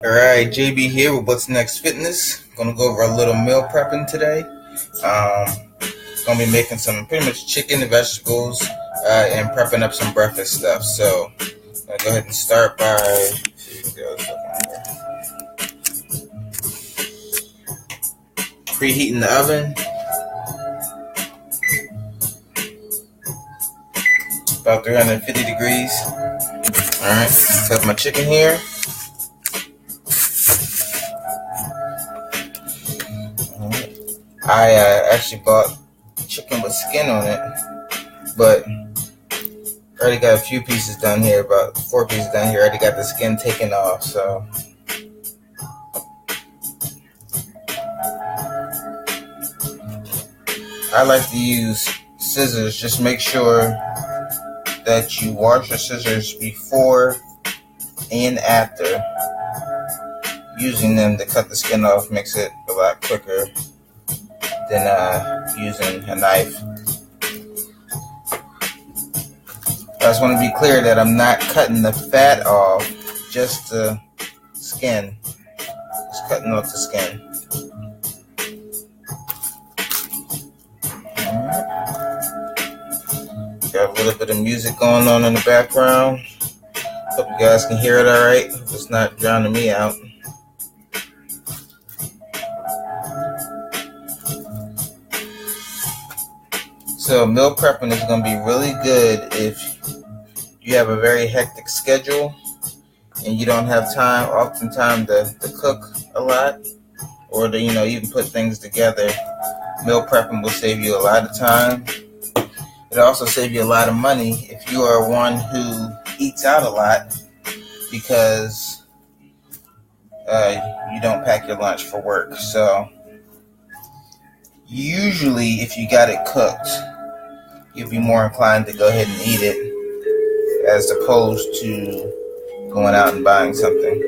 Alright, JB here with What's Next Fitness. Gonna go over a little meal prepping today. Gonna be making some pretty much chicken and vegetables and prepping up some breakfast stuff. So I'll go ahead and start by preheating the oven. About 350 degrees. Alright, have my chicken here. I actually bought chicken with skin on it, but I already got a few pieces done here, about 4 pieces done here. I already got the skin taken off, so I like to use scissors. Just make sure that you wash your scissors before and after using them to cut the skin off. Makes it a lot quicker than using a knife. I just want to be clear that I'm not cutting the fat off, just the skin. Just cutting off the skin. Got a little bit of music going on in the background. Hope you guys can hear it alright. Hope it's not drowning me out. So meal prepping is going to be really good if you have a very hectic schedule and you don't have time, oftentimes, to cook a lot or to, even put things together. Meal prepping will save you a lot of time. It'll also save you a lot of money if you are one who eats out a lot because you don't pack your lunch for work. So usually if you got it cooked, you'll be more inclined to go ahead and eat it as opposed to going out and buying something.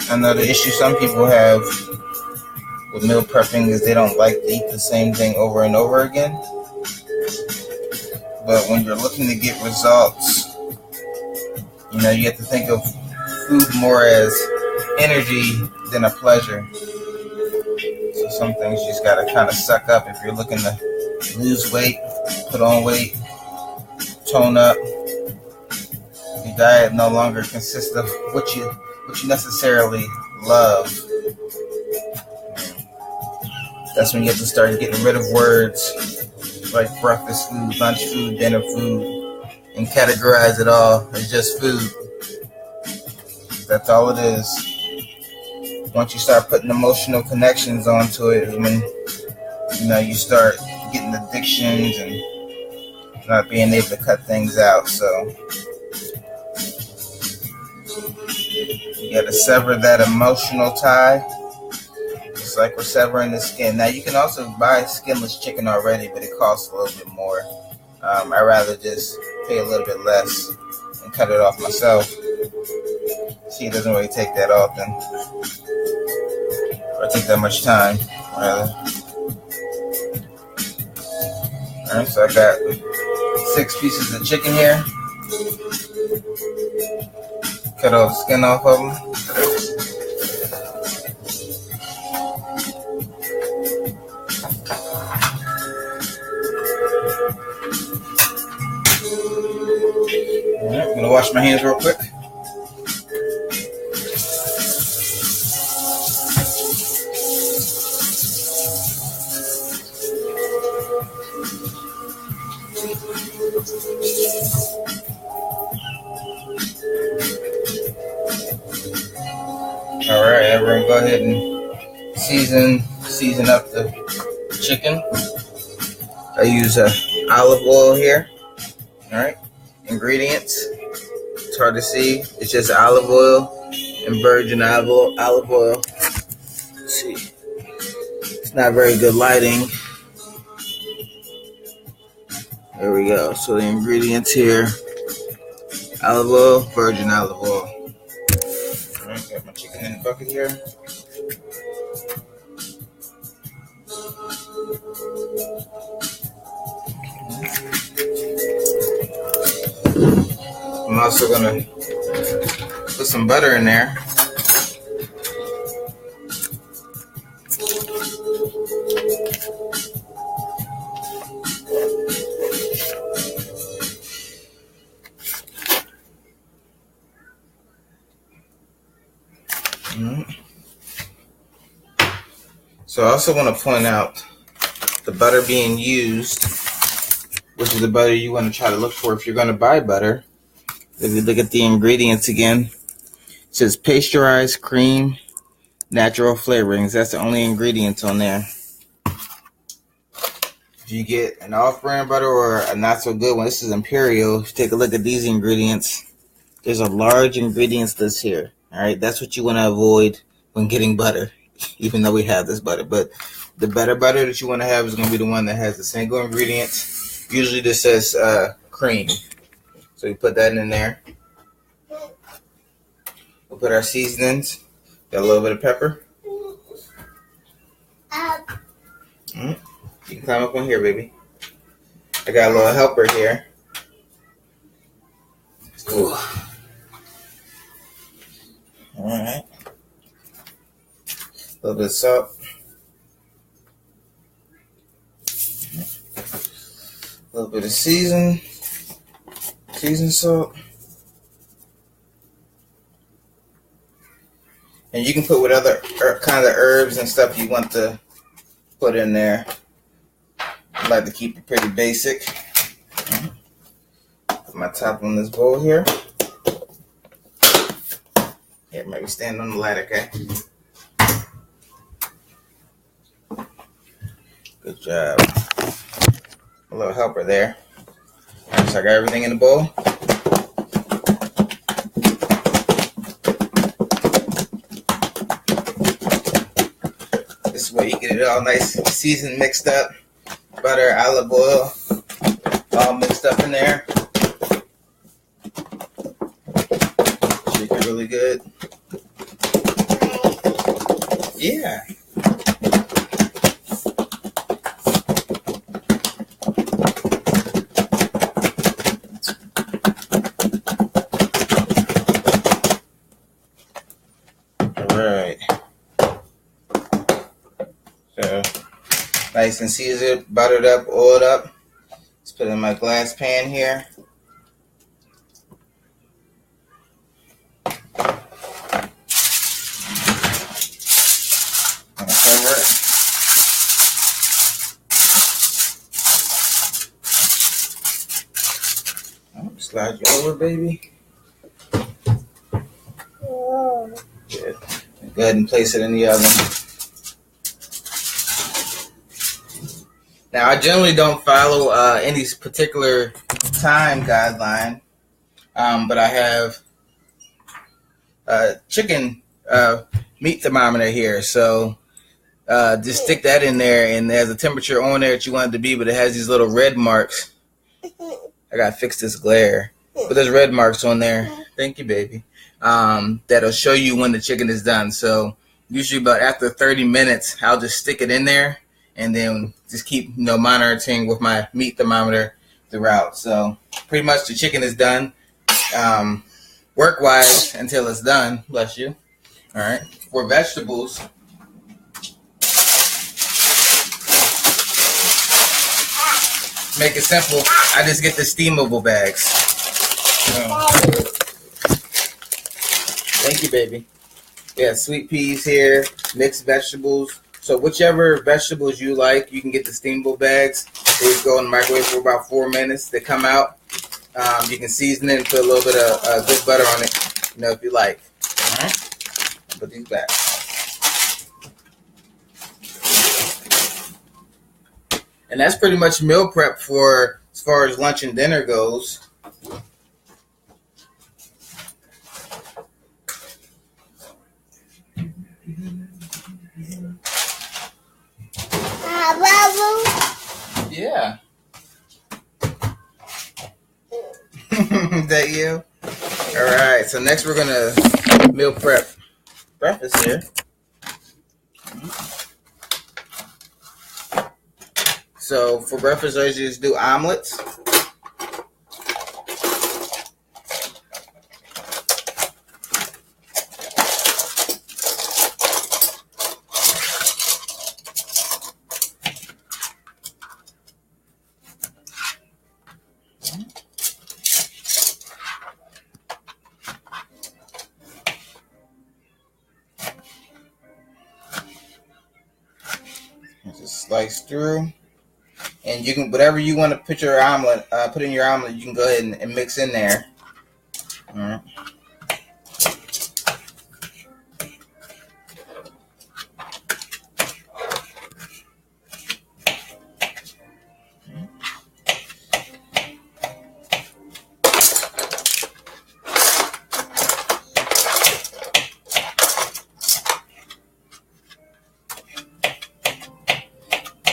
I know the issue some people have with meal prepping is they don't like to eat the same thing over and over again. But when you're looking to get results, you have to think of food more as energy than a pleasure. So some things you just got to kind of suck up if you're looking to lose weight, put on weight, tone up. Your diet no longer consists of what you necessarily love. That's when you have to start getting rid of words like breakfast food, lunch food, dinner food, and categorize it all as just food. That's all it is. Once you start putting emotional connections onto it, when you start getting addictions and not being able to cut things out. So you got to sever that emotional tie, just like we're severing the skin. Now, you can also buy skinless chicken already, but it costs a little bit more. I'd rather just pay a little bit less and cut it off myself. See, it doesn't really take that often, or take that much time, rather. Alright, so I got 6 pieces of chicken here. Cut all the skin off of them. Alright, I'm gonna wash my hands real quick. Alright, everyone, go ahead and season up the chicken. I use olive oil here. Alright, ingredients. It's hard to see. It's just olive oil and virgin olive oil. Let's see. It's not very good lighting. There we go. So the ingredients here: olive oil, virgin olive oil. All right, got my chicken in the bucket here. I'm also gonna put some butter in there. So I also want to point out the butter being used, which is the butter you want to try to look for if you're going to buy butter. If you look at the ingredients again, it says pasteurized cream, natural flavorings. That's the only ingredients on there. If you get an off-brand butter or a not so good one, this is Imperial. If you take a look at these ingredients, there's a large ingredients list here. All right, that's what you want to avoid when getting butter, even though we have this butter. But the better butter that you want to have is going to be the one that has the single ingredients. Usually this says cream. So we put that in there. We'll put our seasonings. Got a little bit of pepper. You can climb up on here, baby. I got a little helper here. Ooh. Alright. A little bit of salt. A little bit of season salt. And you can put what other kind of herbs and stuff you want to put in there. I like to keep it pretty basic. Put my top on this bowl here. Yeah, maybe stand on the light, okay? Good job. A little helper there. All right, so I got everything in the bowl. This way you get it all nice, seasoned, mixed up. Butter, olive oil, all mixed up in there. Shake it really good. Yeah. Alright. So, nice and seasoned, buttered up, oiled up. Let's put it in my glass pan here. Cover it. Slide you over, baby. Good. Go ahead and place it in the oven. Now, I generally don't follow any particular time guideline, but I have chicken meat thermometer here. So just stick that in there, and there's a temperature on there that you want it to be, but it has these little red marks. I got to fix this glare. But there's red marks on there. Thank you, baby. That'll show you when the chicken is done. So usually about after 30 minutes, I'll just stick it in there and then just keep monitoring with my meat thermometer throughout. So pretty much the chicken is done work-wise until it's done. Bless you. All right. For vegetables, make it simple. I just get the steamable bags. Thank you, baby. Yeah, sweet peas here, mixed vegetables. So whichever vegetables you like, you can get the steamable bags. They just go in the microwave for about 4 minutes. They come out. You can season it and put a little bit of good butter on it, if you like. All right. Put these back. And that's pretty much meal prep for as far as lunch and dinner goes. Yeah. Is that you? Alright, so next we're gonna meal prep breakfast here. So for breakfast, I just do omelets. Just slice through, and you can whatever you want to put your omelet, put in your omelet. You can go ahead and mix in there. All right.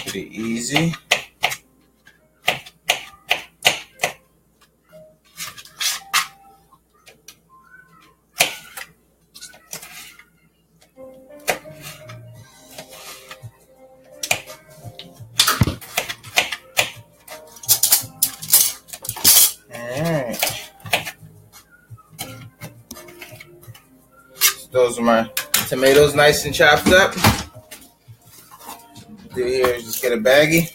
Pretty easy. Alright. So those are my tomatoes nice and chopped up. What do here is just get a baggie.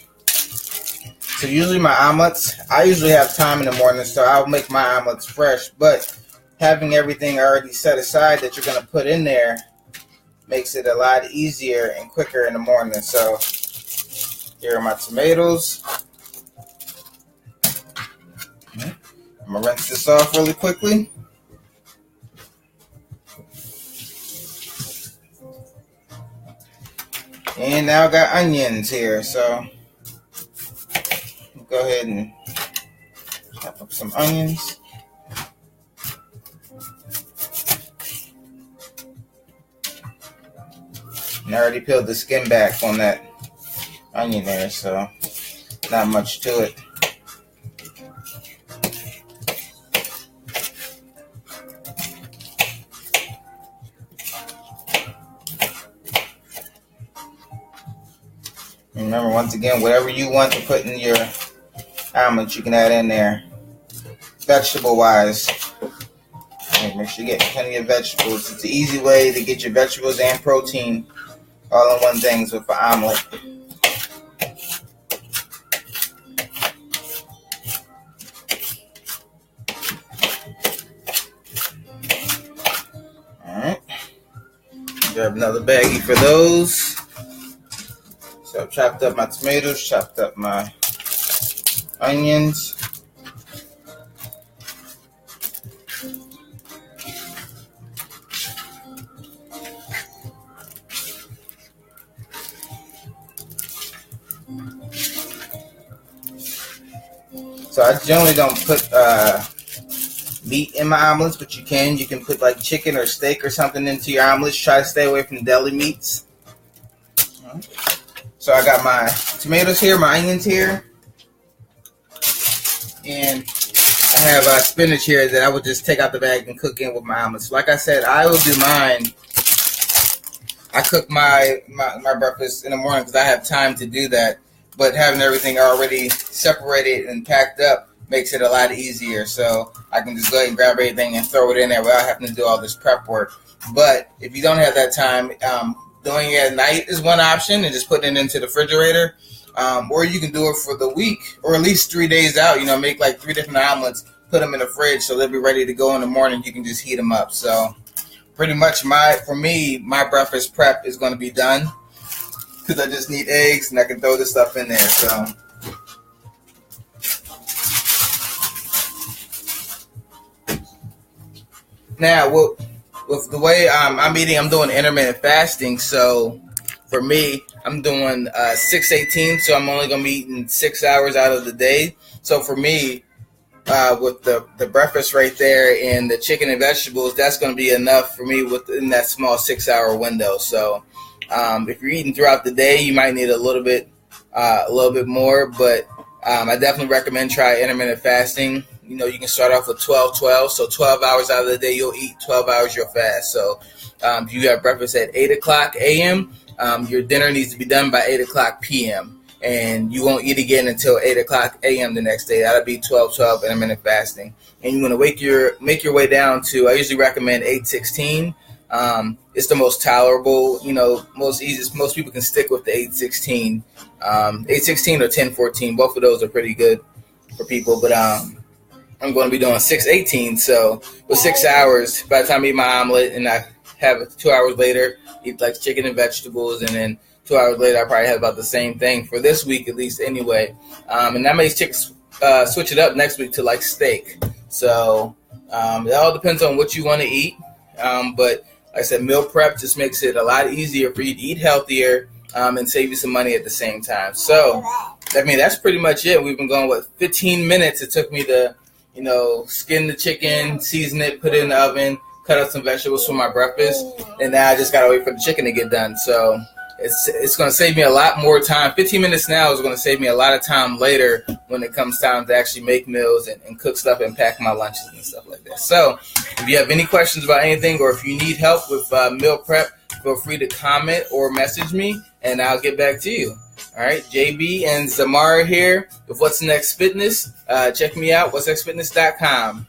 So usually my omelets, I usually have time in the morning, so I'll make my omelets fresh, but having everything already set aside that you're going to put in there makes it a lot easier and quicker in the morning. So here are my tomatoes. I'm going to rinse this off really quickly. And now I got onions here, so go ahead and chop up some onions. And I already peeled the skin back on that onion there, so not much to it. Remember, once again, whatever you want to put in your omelet, you can add in there. Vegetable-wise, make sure you get plenty of vegetables. It's an easy way to get your vegetables and protein all in one thing with an omelet. Alright. Grab another baggie for those. So I've chopped up my tomatoes, chopped up my onions. So I generally don't put meat in my omelets, but you can. You can put like chicken or steak or something into your omelets. Try to stay away from deli meats. So I got my tomatoes here, my onions here, and I have spinach here that I would just take out the bag and cook in with my omelets. Like I said, I will do mine. I cook my breakfast in the morning because I have time to do that. But having everything already separated and packed up makes it a lot easier. So I can just go ahead and grab everything and throw it in there without having to do all this prep work. But if you don't have that time, doing it at night is one option and just putting it into the refrigerator. Or you can do it for the week or at least 3 days out. You know, make like 3 different omelets, put them in the fridge so they'll be ready to go in the morning. You can just heat them up. So pretty much my breakfast prep is going to be done because I just need eggs and I can throw this stuff in there. So now with the way I'm eating, I'm doing intermittent fasting. So for me, I'm doing 6-18, so I'm only going to be eating 6 hours out of the day. So for me, with the breakfast right there and the chicken and vegetables, that's going to be enough for me within that small 6 hour window. So if you're eating throughout the day, you might need a little bit a little bit more, but I definitely recommend try intermittent fasting. You know, you can start off with 12-12, so 12 hours out of the day you'll eat, 12 hours you'll fast. So if you have breakfast at 8 o'clock a.m., your dinner needs to be done by 8 o'clock p.m., and you won't eat again until 8 o'clock a.m. the next day. That'll be 12-12 intermittent fasting. And you want to make your way down to, I usually recommend 8-16. It's the most tolerable, you know, most easiest. Most people can stick with the 8-16. 8-16 or 10-14, both of those are pretty good for people. But I'm going to be doing 6-18. So with 6 hours, by the time I eat my omelet and I have it 2 hours later, eat like chicken and vegetables, and then 2 hours later I probably have about the same thing for this week at least anyway. And I may switch it up next week to like steak. So it all depends on what you want to eat. But like I said, meal prep just makes it a lot easier for you to eat healthier and save you some money at the same time. So, I mean, that's pretty much it. We've been going, 15 minutes it took me to, you know, skin the chicken, season it, put it in the oven, cut up some vegetables for my breakfast, and now I just got to wait for the chicken to get done. So it's going to save me a lot more time. 15 minutes now is going to save me a lot of time later when it comes time to actually make meals and cook stuff and pack my lunches and stuff like that. So if you have any questions about anything, or if you need help with meal prep, feel free to comment or message me, and I'll get back to you. All right, JB and Zamara here with What's Next Fitness. Check me out, whatsnextfitness.com.